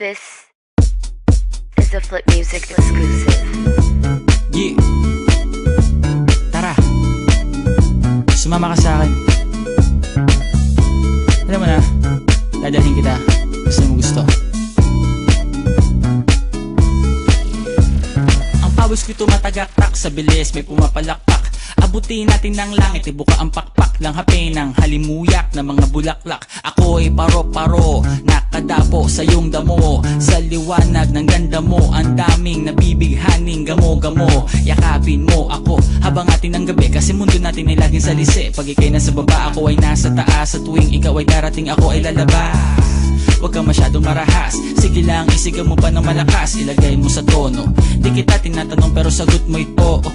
This is a Flip Music exclusive. Yeah. Tara, sumama ka sa akin. Alam mo na, dadalhin kita. Gusto mo gusto. Ang pawis ko'y tumatagaktak sa bilis, may pumapalakpak. Abutin natin ng langit, ibuka ang pakpak lang hapin ng halimuyak na mga bulaklak. Ako'y paro-paro, nakadapo sa iyong damo. Sa liwanag ng ganda mo, ang daming nabibighaning gamo-gamo. Yakapin mo ako habang atin ang gabi, kasi mundo natin ay laging salisi. Pag ikay nasa baba, ako ay nasa taas. Sa tuwing ikaw ay darating, ako ay lalabas. Huwag kang masyadong marahas, sige lang isigaw mo pa ng malakas. Ilagay mo sa tono, di kita tinatanong pero sagot mo'y oo.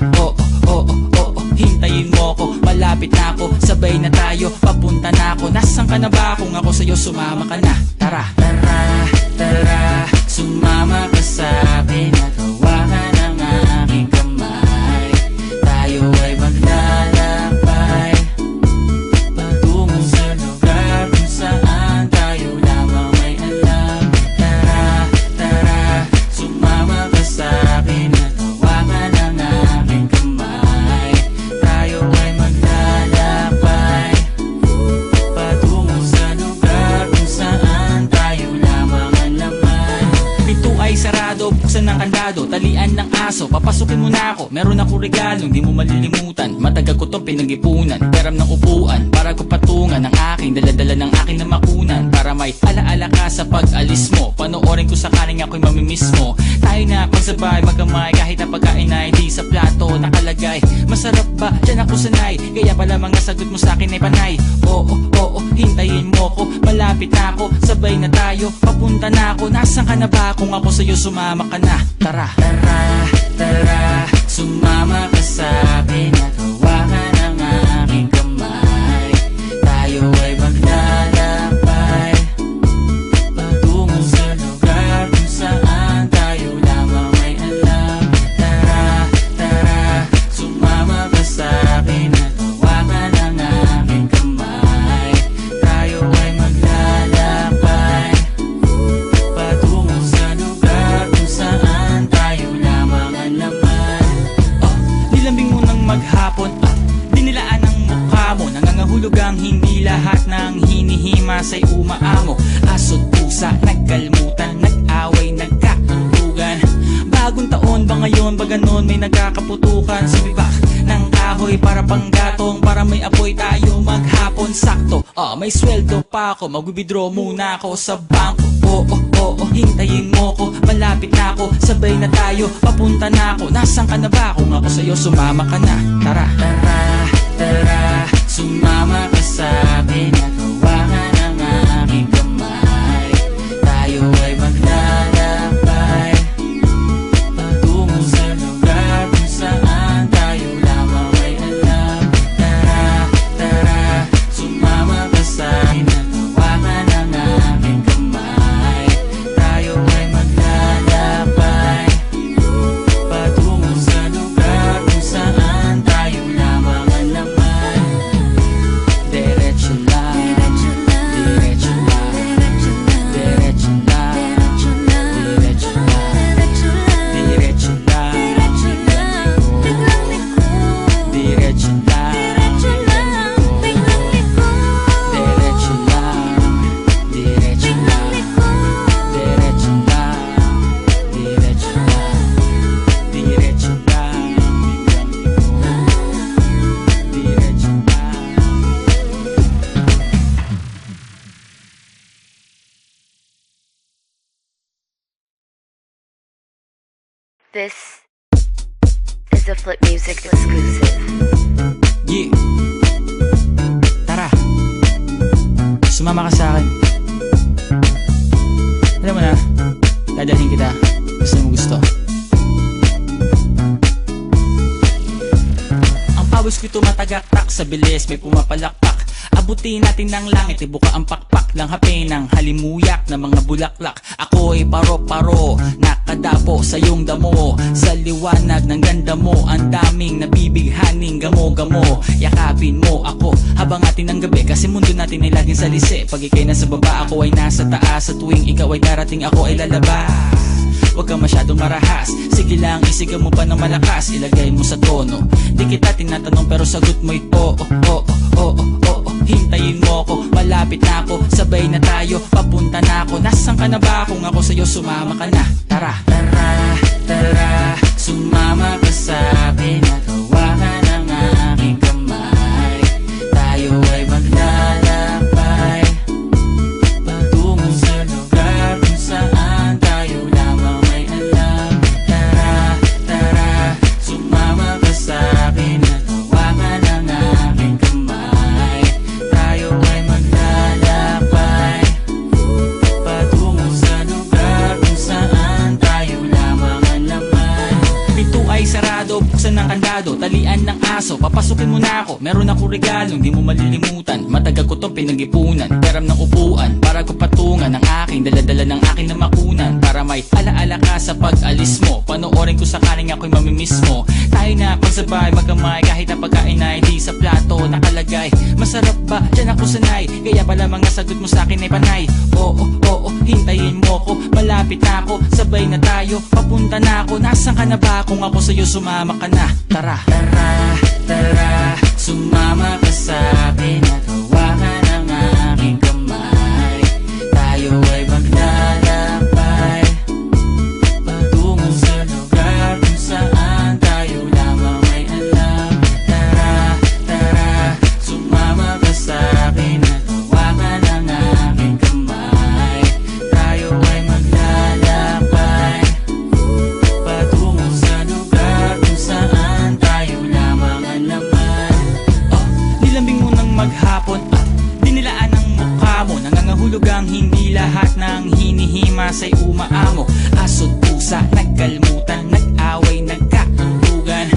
Hintayin mo ako, malapit na ako, sabay na tayo, papunta na ako. Nasaan ka na ba? Kung ako sa'yo sumama ka na. Tara, tara, tara, sumama ka sa'kin at hawakan ang aking kamay. Tayo ay maglalakbay patungo sa lugar kung saan tayo lamang may alam. Tara, tara, sumama ka sa'kin at hawakan ang aking kamay. Tayo ay maglalakbay patungo sa lugar kung saan tayo lamang ang laman. Pinto ay sarado, buksan ng kandado, talian ng aso, papasukin mo na ako. Meron ako regalong di mo malilimutan. Matagal ko tong pinag-ipunan, peram ng upuan para ko patungan ang aking daladala ng aking na makunan. Para may alaala ka sa pag-alis mo, panoorin ko sakaling ako'y mamimiss mo. Tayo na magsabay magkamay kahit na pagkain ay di sa plato nakalagay. Masarap ba? Diyan ako sanay, kaya pala mga sagot mo sa akin ay panay. Oo, hintayin mo ko, malapit na ako, sabay na tayo, papunta na ako. Nasaan ka na ba? Kung ako sa'yo sumama ka na. Tara, tara, tara, sumama ka sa'kin at hawakan ang aking kamay. Tayo ay maglalakbay patungo sa lugar kung saan tayo lamang may alam. Tara, tara, sumama ka sa'kin at hawakan ang aking kamay. Tayo ay maglalakbay patungo sa lugar kung saan tayo lamang ang laman. Nilambing mo ng maghapon, dinilaan ang mukha mo. Nangangahulog ang hindi lahat ng hinihimas ay umaamo. Aso't pusa, nagkalmutan, nag-away, nagkakulugan. Bagong taon ba ngayon, ba ganon may nagkakaputukan? Sa bibak ng kahoy para panggatong, para may apoy tayo maghapon. Sakto, may sweldo pa ako, mag-withdraw muna ako sa bangko. Oo, hintayin mo ko, malapit na ako, sabay na tayo, papunta na ako. Nasaan ka na ba? Kung ako sa'yo sumama ka na. Tara, tara, tara, sumama ka sa'kin at hawakan ang aking kamay. Tayo ay maglalakbay patungo sa lugar kung saan tayo lamang may alam. Tara, tara, sumama ka sa'kin at hawakan ang aking kamay. Tayo ay maglalakbay patungo sa lugar kung saan tayo lamang ang laman. Diretso lang, diretso lang, diretso lang, diretso lang, diretso lang, biglang liko, diretso lang, diretso lang, diretso lang, diretso lang, diretso lang, diretso lang, biglang liko, diretso lang. This is a Flip Music exclusive. Yeah. Tara, sumama ka sa akin. Alam mo na, dadalhin kita. Gusto mo gusto. Ang pawis ko'y tumatagaktak sa bilis, may pumapalakpak. Abutin natin ng langit, ibuka ang pakpak lang hapin ng halimuyak na mga bulaklak. Ako'y paro-paro, nakadapo sa iyong damo. Sa liwanag ng ganda mo, ang daming nabibighaning gamo-gamo. Yakapin mo ako habang atin ang gabi, kasi mundo natin ay laging salisi. Pag ikay nasa baba, ako ay nasa taas. Sa tuwing ikaw ay darating, ako ay lalabas. Huwag kang masyadong marahas, sige lang isigaw mo pa ng malakas. Ilagay mo sa tono, di kita tinatanong pero sagot mo'y oo, oo, oo, oo. Hintayin mo ako, malapit na ako, sabay na tayo, papunta na ako. Nasaan ka na ba? Kung ako sa'yo, sumama ka na. Tara, tara, tara, sumama ka sa'kin at hawakan ang aking kamay. Tayo ay maglalakbay patungo sa lugar kung saan tayo lamang may alam. Tara, tara, sumama ka sa'kin at hawakan ang aking kamay. Tayo ay maglalakbay patungo sa lugar kung saan tayo lamang ang laman. Pinto ay sarado, buksan ng kandado, talian ng aso, papasukin mo na ako. Meron ako regalong di mo malilimutan, matagal ko tong pinag-ipunan. Peram ng upuan para ko patungan ang aking daladala ng aking namakunan. Para may alaala ka sa pag-alis mo, panoorin ko sakaling ako'y mamimiss mo. Tayo na pagsabay magkamay kahit na pagkain ay di sa plato nakalagay. Masarap ba? Diyan ako sanay, kaya pala mga sagot mo sa akin ay panay. Oo, oo, hintayin mo ko, malapit na ako, sabay na tayo, papunta na ako. Nasaan ka na ba? Kung ako sa'yo, sumama ka na. Tara, tara, tara, sumama ka sa'kin at hawakan ang aking kamay. Tayo ay maglalakbay patungo sa lugar kung saan tayo lamang may alam. Tara, tara, sumama ka sa'kin at hawakan ang aking kamay. Tayo ay maglalakbay patungo sa lugar kung saan tayo lamang ang laman. Oh, nilambing mo ng maghapon at dinilaan ang mukha mo. Nangangahulog ang hindi lahat ng hinihimas ay umaamo. Aso't pusa, nagkalmutan, nag-away, nagkatutugan.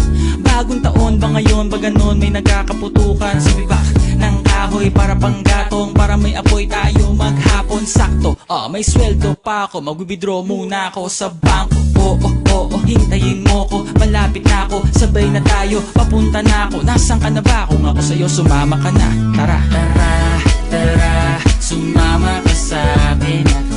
Bagong taon ba ngayon? Ba ganon may nagkakaputukan? Sumibak ng kahoy para panggatong, para may apoy tayo maghapon. Sakto, may sweldo pa ako, mag-withdraw muna ako sa bangko. Oo, oo, hintayin mo ko, malapit na ako, sabay na tayo, papunta na ako. Nasaan ka na ba? Kung ako sa'yo, sumama ka na. Tara, tara, tara, sumama ka sa'kin at